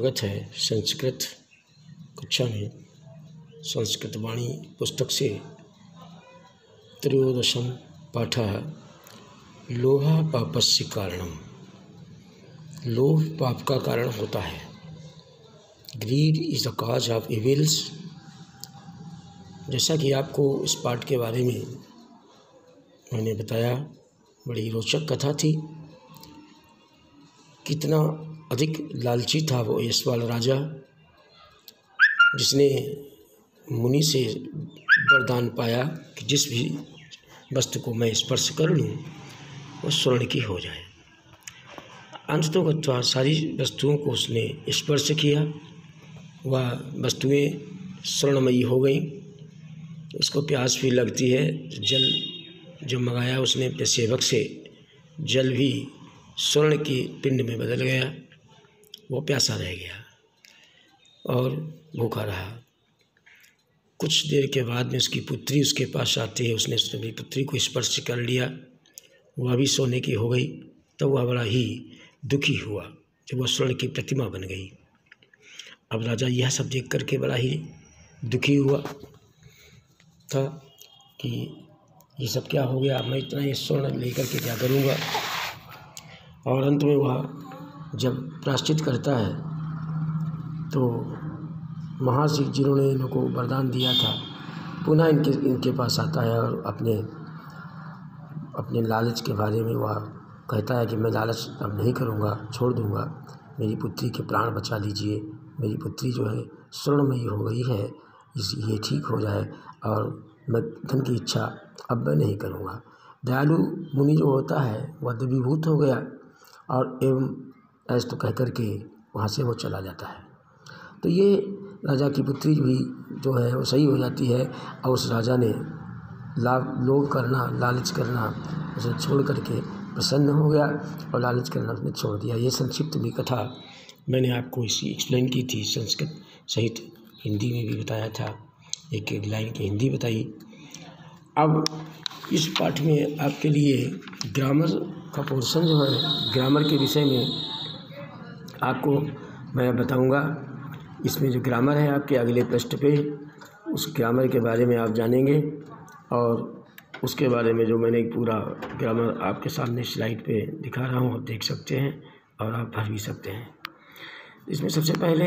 स्वागत है संस्कृत कक्षा में संस्कृत वाणी पुस्तक से त्रयोदशम पाठः लोभः पापस्य कारणम। लोभ पाप का कारण होता है। Greed is the cause of evils. जैसा कि आपको इस पाठ के बारे में मैंने बताया, बड़ी रोचक कथा थी। कितना अधिक लालची था वो यशपाल राजा, जिसने मुनि से वरदान पाया कि जिस भी वस्तु को मैं स्पर्श कर लूँ वो स्वर्ण की हो जाए। अंततः सारी वस्तुओं को उसने स्पर्श किया, वह वस्तुएं स्वर्णमयी हो गई। उसको प्यास भी लगती है। जल जो मंगाया उसने अपने सेवक से, जल भी स्वर्ण की पिंड में बदल गया। वो प्यासा रह गया और भूखा रहा। कुछ देर के बाद में उसकी पुत्री उसके पास आती है। उसने अपनी पुत्री को स्पर्श कर लिया, वह भी सोने की हो गई। तब वह बड़ा ही दुखी हुआ जब वह स्वर्ण की प्रतिमा बन गई। अब राजा यह सब देख करके बड़ा ही दुखी हुआ था कि ये सब क्या हो गया, मैं इतना ये स्वर्ण लेकर के क्या करूँगा। और अंत में वह जब प्रायश्चित करता है तो महर्षि जिन्होंने इनको वरदान दिया था पुनः इनके पास आता है और अपने लालच के बारे में वह कहता है कि मैं लालच अब नहीं करूँगा, छोड़ दूँगा। मेरी पुत्री के प्राण बचा लीजिए। मेरी पुत्री जो है स्वर्णमयी हो गई है, ये ठीक हो जाए और मैं धन की इच्छा अब मैं नहीं करूँगा। दयालु मुनि जो होता है वह द्रवीभूत हो गया और एवं ऐसा तो कह कर के वहाँ से वो चला जाता है। तो ये राजा की पुत्री भी जो है वो सही हो जाती है और उस राजा ने लोभ करना, लालच करना उसे छोड़ करके प्रसन्न हो गया और लालच करना उसने छोड़ दिया। ये संक्षिप्त भी कथा मैंने आपको इसी एक्सप्लेन की थी, संस्कृत सहित हिंदी में भी बताया था। एक एक लाइन की हिंदी बताई। अब इस पाठ में आपके लिए ग्रामर का पोर्शन जो है, ग्रामर के विषय में आपको मैं बताऊंगा। इसमें जो ग्रामर है आपके अगले पृष्ठ पे, उस ग्रामर के बारे में आप जानेंगे और उसके बारे में जो मैंने पूरा ग्रामर आपके सामने स्लाइड पे दिखा रहा हूँ, आप देख सकते हैं और आप भर भी सकते हैं। इसमें सबसे पहले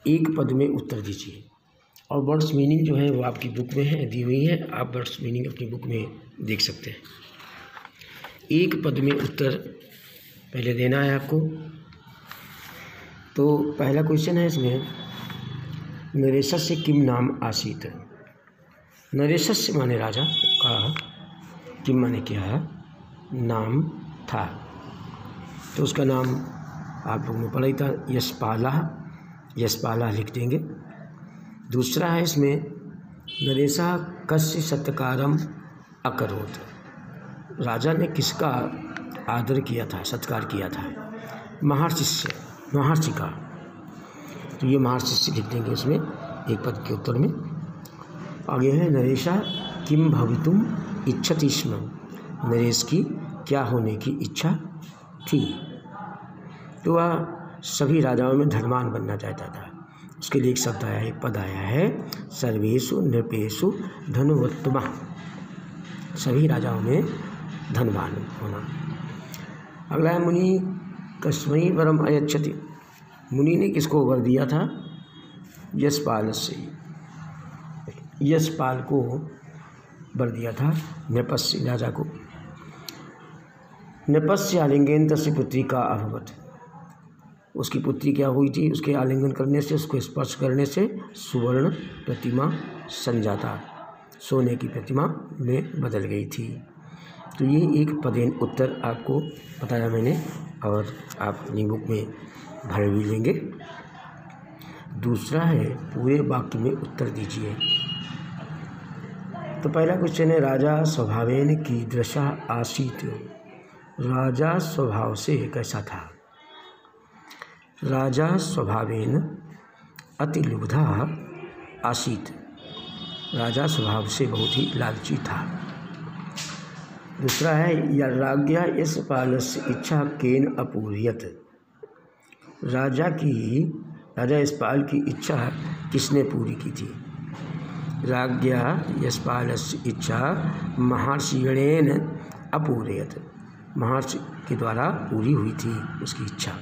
एक पद में उत्तर दीजिए और वर्ड्स मीनिंग जो है वो आपकी बुक में है, दी हुई है। आप वर्ड्स मीनिंग अपनी बुक में देख सकते हैं। एक पद में उत्तर पहले देना है आपको। तो पहला क्वेश्चन है इसमें, नरेशस्य किम नाम आसीत। नरेशस्य माने राजा का, किम माने क्या, नाम था। तो उसका नाम आप लोगों ने पढ़ा ही था, यशपाला। यशपाला लिख देंगे। दूसरा है इसमें, नरेशा कस्य सत्कारम अकरोत। राजा ने किसका आदर किया था, सत्कार किया था, महर्षि का। तो ये महर्षि लिख देंगे उसमें एक पद के उत्तर में। आगे है, नरेशा किम भवितुम इच्छति स्म। नरेश की क्या होने की इच्छा थी। तो वह सभी राजाओं में धनवान बनना चाहता था। उसके लिए एक शब्द आया, एक पद आया है, सर्वेषु नृपेषु धनुवत्तमा। सभी राजाओं में धनवान होना। अगला है, मुनि कस्मै वरम अयच्छति। मुनि ने किसको वर दिया था, यशपाल से। यशपाल को वर दिया था, नृपस्य राजा को। नृपस्य आलिंगन तस्य पुत्री का अभवत। उसकी पुत्री क्या हुई थी, उसके आलिंगन करने से, उसको स्पर्श करने से सुवर्ण प्रतिमा संजाता, सोने की प्रतिमा में बदल गई थी। तो ये एक पदेन उत्तर आपको बताया मैंने और आप अपनी बुक में भर भी लेंगे। दूसरा है, पूरे वाक्य में उत्तर दीजिए। तो पहला क्वेश्चन है, राजा स्वभावेन कीदृशः आसीत्। राजा स्वभाव से कैसा था। राजा स्वभावेन अतिलुब्धः आसीत्। राजा स्वभाव से बहुत ही लालची था। दूसरा है, या राज्ञा यशपालस्य इच्छा केन अपूर्यत। राजा यशपाल की इच्छा किसने पूरी की थी? राज्ञा यशपालस्य इच्छा महर्षिगणेन अपूरयत, महर्षि के द्वारा पूरी हुई थी उसकी इच्छा,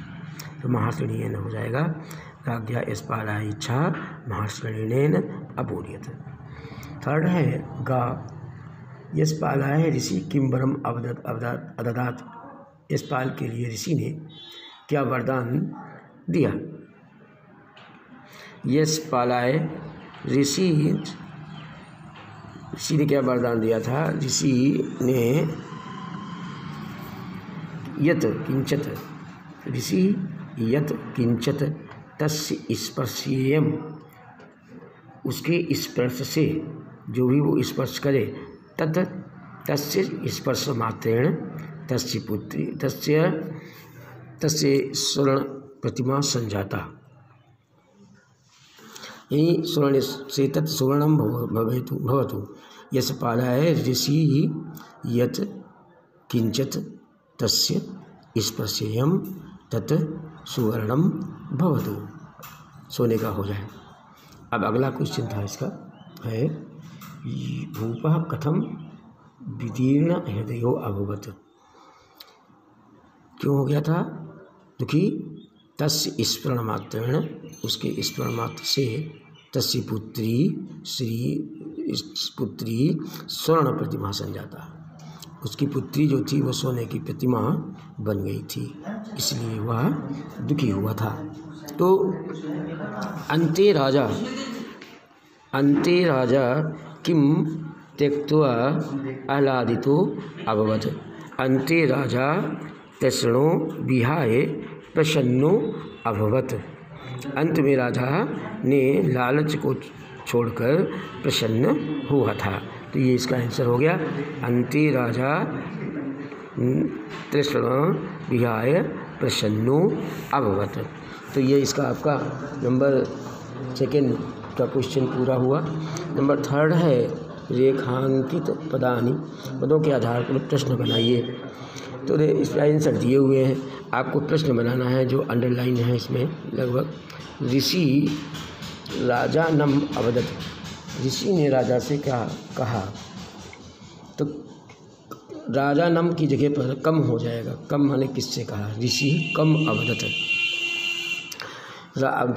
तो महर्षिगणेन हो जाएगा। राज्ञा यशपालाय इच्छा महर्षिगणेन अपूरयत। थर्ड है गा यशपालाय ऋषि किम वरम अददात, यशपाल के लिए ऋषि ने क्या वरदान दिया? यशपालाय ऋषि ने क्या वरदान दिया था? ऋषि ने यत किंचत तस्य स्पर्शेयम, उसके स्पर्श से जो भी वो स्पर्श करे, तस्य स्पर्श मात्रेण तस्य स्वर्ण प्रतिमा संजाता, यही स्वर्ण से तत् सुवर्णम भवतु। यशपालाय ऋषि यत् किंचित तस्य स्पर्शेयम तत् सुवर्णम भवतु, सोने का हो जाए। अब अगला क्वेश्चन था इसका है भूपः कथम विदीर्ण हृदयो अभवत्, क्यों हो गया था दुखी? तस्य स्मरण मात्रेण, उसके स्मरण मात्र से तस्य पुत्री स्वर्ण प्रतिमा संजाता, उसकी पुत्री जो थी वो सोने की प्रतिमा बन गई थी, इसलिए वह दुखी हुआ था। तो अन्ते राजा किम त्यक्त्वा आह्लादितो अभवत्, अन्ते राजा तृष्णो विहाय प्रसन्नो अभवत्, अंत में राजा ने लालच को छोड़कर प्रसन्न हुआ था। तो ये इसका आंसर हो गया, अन्ते राजा तृष्णो विहाय प्रसन्नो अभवत्। तो ये इसका आपका नंबर सेकेंड का क्वेश्चन पूरा हुआ। नंबर थर्ड है रेखांकित पदानि, पदों के आधार पर प्रश्न बनाइए। तो इस आंसर दिए हुए हैं, आपको प्रश्न बनाना है जो अंडरलाइन है इसमें लगभग। ऋषि राजा नम अवदत, ऋषि ने राजा से क्या कहा? तो राजा नम की जगह पर कम हो जाएगा, कम माने किससे कहा? ऋषि कम अवदत।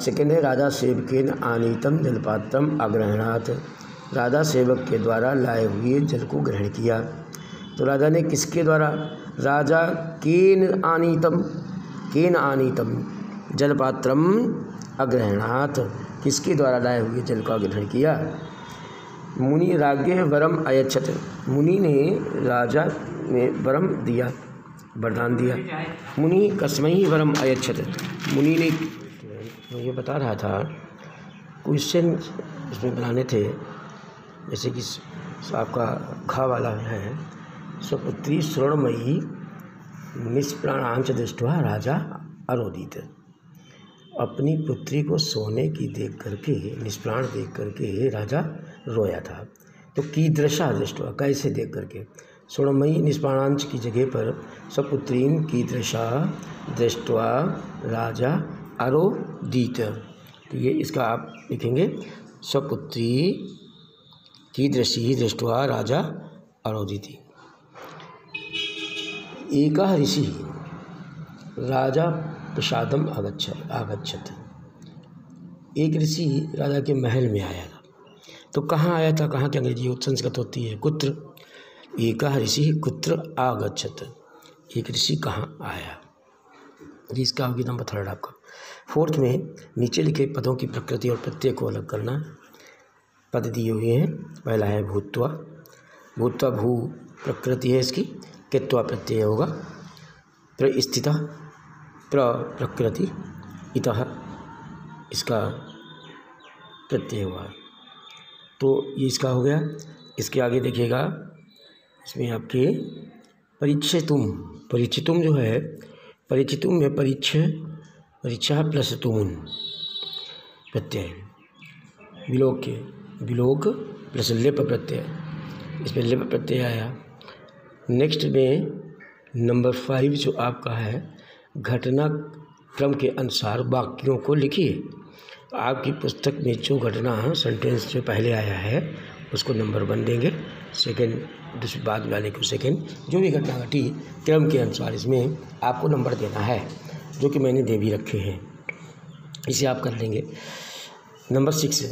सेकेंड है राजा सेवकेन आनीतम जलपात्रम अग्रहणात्, राजा सेवक के द्वारा लाए हुए जल को ग्रहण किया। तो राजा ने किसके द्वारा? राजा केन आनीतम जलपात्रम अग्रहणात्, किसके द्वारा लाए हुए जल का ग्रहण किया? मुनि राज्ञ वरम अयच्छत, मुनि ने राजा में वरम दिया, वरदान दिया। मुनि कस्मै वरम अयच्छत, मुनि ने, मैं ये बता रहा था क्वेश्चन इसमें बनाने थे, जैसे कि आपका खा वाला है, स्वपुत्री स्वर्णमयी निष्प्राणांच दृष्ट्वा राजा अरोदित, अपनी पुत्री को सोने की देख करके, निष्प्राण देख करके राजा रोया था। तो कीदृशा दृष्ट्वा, कैसे देख करके? स्वर्णमयी निष्प्राणांच की जगह पर स्वपुत्रीं कीदृशा दृष्ट्वा राजा अरोदित। तो ये इसका आप लिखेंगे स्वपुत्री कीदृशी दृष्ट्वा राजा अरोदिति। एकः ऋषि राजा प्रसादम आगच्छत, एक ऋषि राजा के महल में आया था। तो कहाँ आया था? कहाँ की अंग्रेजी संस्कृत होती है कुत्र। एकः ऋषि कुत्र आगच्छत, एक ऋषि कहाँ आया। इसका होगी नंबर थर्ड आपका। फोर्थ में नीचे लिखे पदों की प्रकृति और प्रत्यय को अलग करना। पद दिए हुए हैं, पहला है भूत्वा, भूत्वा भू प्रकृति है इसकी, कित्वा प्रत्यय होगा, प्रस्थिता प्रकृति, इतः इसका प्रत्यय हुआ। तो ये इसका हो गया। इसके आगे देखिएगा, इसमें आपके परिचितुम जो है, परिचितुम में परीक्षा प्लस तुमुन प्रत्यय, विलोक प्लस लिप प्रत्यय, इसमें लिप प्रत्यय आया। नेक्स्ट में नंबर 5 जो आपका है, घटना क्रम के अनुसार वाक्यों को लिखिए। आपकी पुस्तक में जो घटना सेंटेंस से पहले आया है उसको नंबर 1 देंगे, सेकंड दूसरी बाद वाले को सेकंड, जो भी घटना घटी क्रम के अनुसार इसमें आपको नंबर देना है, जो कि मैंने दे भी रखे हैं। इसे आप कर लेंगे। नंबर 6,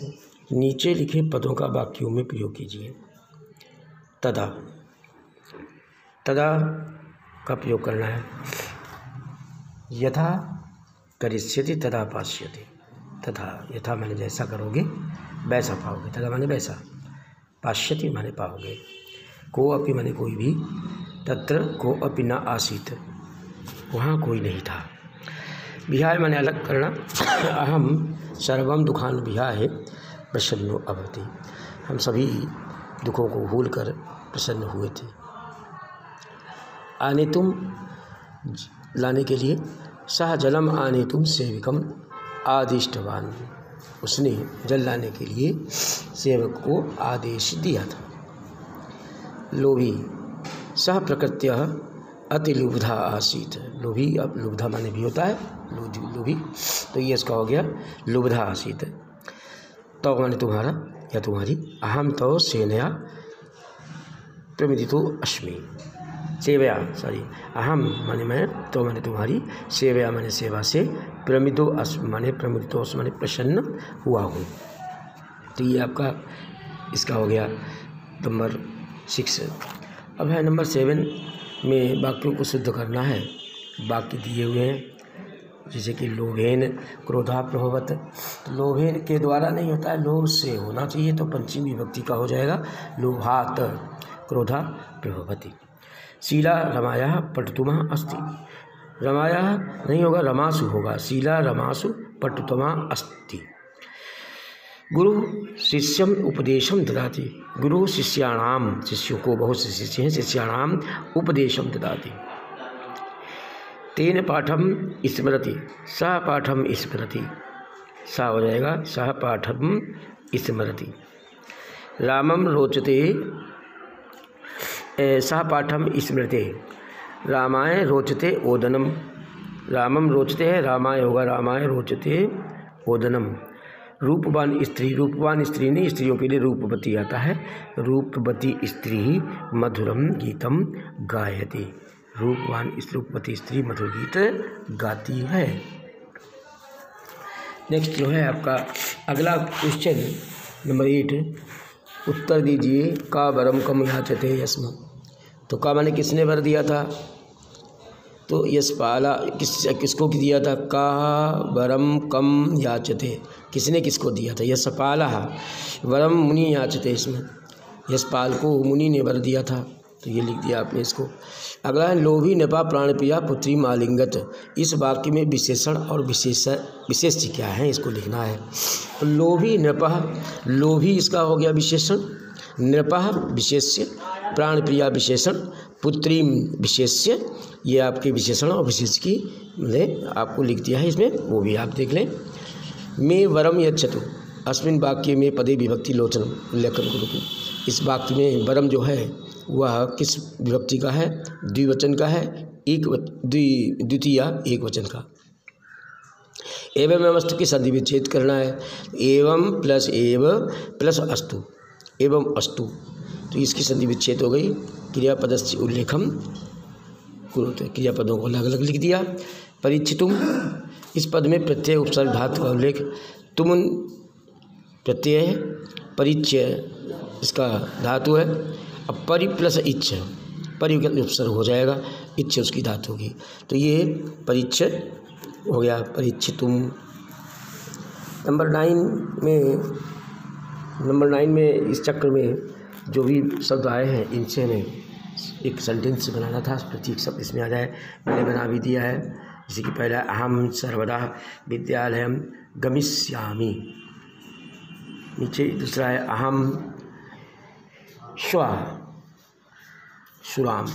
नीचे लिखे पदों का वाक्यों में प्रयोग कीजिए। तदा, तदा का प्रयोग करना है। यथा करिष्यति तदा पास्यति। तथा, यथा माने जैसा करोगे वैसा पाओगे, तथा माने वैसा, पास्यति माने पाओगे। को अपि माने कोई भी, तत्र को अपि न आसीत, वहाँ कोई नहीं था। विहाय माने अलग करना। अहम सर्वम दुखान विहाय प्रसन्नो अभवति, हम सभी दुखों को भूलकर प्रसन्न हुए थे। आनेतुम, लाने के लिए। सह जलम आनेतुम सेवकम आदिष्टवान, उसने जल लाने के लिए सेवक को आदेश दिया था। लोभी, सह प्रकृत्य अतिलुब्धा आसीत, लोभी, अब लुब्धा माने भी होता है लोभी, तो ये इसका हो गया लुब्धा आसीत। तो माने तुम्हारा या तुम्हारी। अहम तो सेनया प्रमिदितो अस्मि, सेवया, सॉरी, अहम माने मैं, तो माने तुम्हारी, सेवया माने सेवा से, प्रमिदो अस्मि माने प्रमिदितो अस्मि माने प्रसन्न हुआ हूँ। तो ये आपका इसका हो गया नंबर 6। अब है नंबर 7 में वाक्यों को शुद्ध करना है। वाक्य दिए हुए हैं जैसे कि लोभेन क्रोधा प्रभवत, तो लोभेन के द्वारा नहीं होता है, लोभ से होना चाहिए, तो पंचमी विभक्ति का हो जाएगा लोभात क्रोधा प्रभवति। शीला रमाया पटुतमा अस्ति, रमाया नहीं होगा रमासु होगा, शीला रमासु पटुतमा अस्ति। गुरु शिष्यम उपदेशम ददाति, गुरु शिष्याणाम, शिष्यों को बहुत से शिष्य हैं, शिष्याणाम उपदेशम ददाति। तेन पाठम स्मरति, सह पाठम स्मरति, सा हो जाएगा सह पाठम स्मरति। रामम रोचते, सह पाठम स्मृते, रामाय रोचते ओदनम, रामम रोचते है, रामाय होगा रामाय रोचते ओदनम। रूपवान स्त्री, रूपवान स्त्री नहीं, स्त्रियों के लिए रूपवती आता है, रूपवती स्त्री मधुरम गीतम गायति, रूपवती स्त्री मधुर गीत गाती है। नेक्स्ट जो है आपका अगला क्वेश्चन नंबर 8, उत्तर दीजिए। का वरम कम याचते यस्म, तो का माने किसने वर दिया था, तो यशपाला किसको दिया था, का वरम कम याचते, किसने किसको दिया था, यशपाला वरम मुनि याचते, इसमें यशपाल को मुनि ने वर दिया था, तो ये लिख दिया आपने इसको। अगला है लोभी नपा प्राणप्रिया पुत्री मालिंगत, इस वाक्य में विशेषण और विशेष्य क्या है इसको लिखना है। तो लोभी नपा, लोभी इसका हो गया विशेषण, नृपः विशेष्य, प्राणप्रिया विशेषण, पुत्री विशेष्य, ये आपके विशेषण और विशेष की मतलब आपको लिख दिया है इसमें, वो भी आप देख लें। मे वरम यच्छतु, अस्मिन वाक्य में पदे विभक्ति लोचनम उल्लेखन कुरुतु, इस वाक्य में वरम जो है वह किस विभक्ति का है, द्विवचन का है, द्वितीय एक वचन का। एवं अस्तु की संधि विच्छेद करना है, एवं प्लस एव प्लस अस्तु, एवं अस्तु, तो इसकी संधि विच्छेद हो गई। क्रियापदस्य उल्लेखम कुरुते, क्रियापदों को अलग अलग लिख दिया। परीक्षितुम, इस पद में प्रत्यय उपसर्ग धातु का उल्लेख, तुम प्रत्यय है, परिचय इसका धातु है, अब परि प्लस इच्छ, परि उपसर्ग हो जाएगा, इच्छ उसकी धातु होगी, तो ये परिचय हो गया परीक्षितुम। नंबर 9 में इस चक्र में जो भी शब्द आए हैं इनसे हमें एक सेंटेंस बनाना था, प्रतीक शब्द इसमें आ जाए, मैंने बना भी दिया है। जैसे कि पहला अहम सर्वदा विद्यालयम गमिष्यामि, नीचे दूसरा है अहम श्वा सुराम,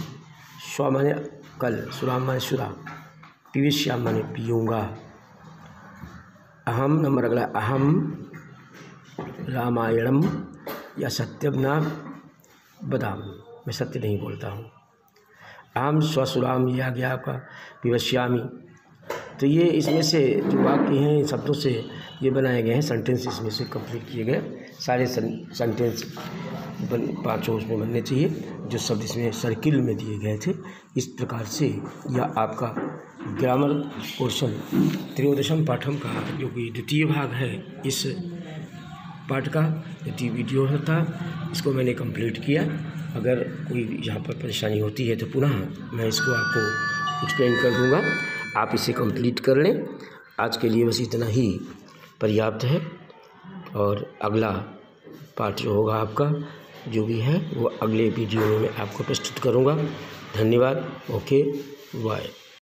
श्वा माने कल, सुराम माने सुरा, पीविष्याम माने पीऊँगा। अहम नंबर अगला, अहम रामायणम या सत्यम न बदाम, मैं सत्य नहीं बोलता हूँ। अहम स्वसुराम, यह आ गया आपका पीवश्यामी, तो ये इसमें से जो वाक्य हैं इन शब्दों से ये बनाए गए हैं, सेंटेंस इसमें से कंप्लीट किए गए। सारे सेंटेंस पाँचों उसमें बनने चाहिए, जो शब्द इसमें सर्किल में दिए गए थे। इस प्रकार से यह आपका ग्रामर पोर्शन त्रयोदशम पाठम का जो कि द्वितीय भाग है, इस पाठ का द्वितीय वीडियो था, इसको मैंने कंप्लीट किया। अगर कोई यहाँ पर परेशानी होती है तो पुनः मैं इसको आपको एक्सप्लेन कर दूँगा, आप इसे कंप्लीट कर लें। आज के लिए बस इतना ही पर्याप्त है, और अगला पाठ जो होगा आपका जो भी है वो अगले वीडियो में मैं आपको प्रस्तुत करूँगा। धन्यवाद। Okay, bye.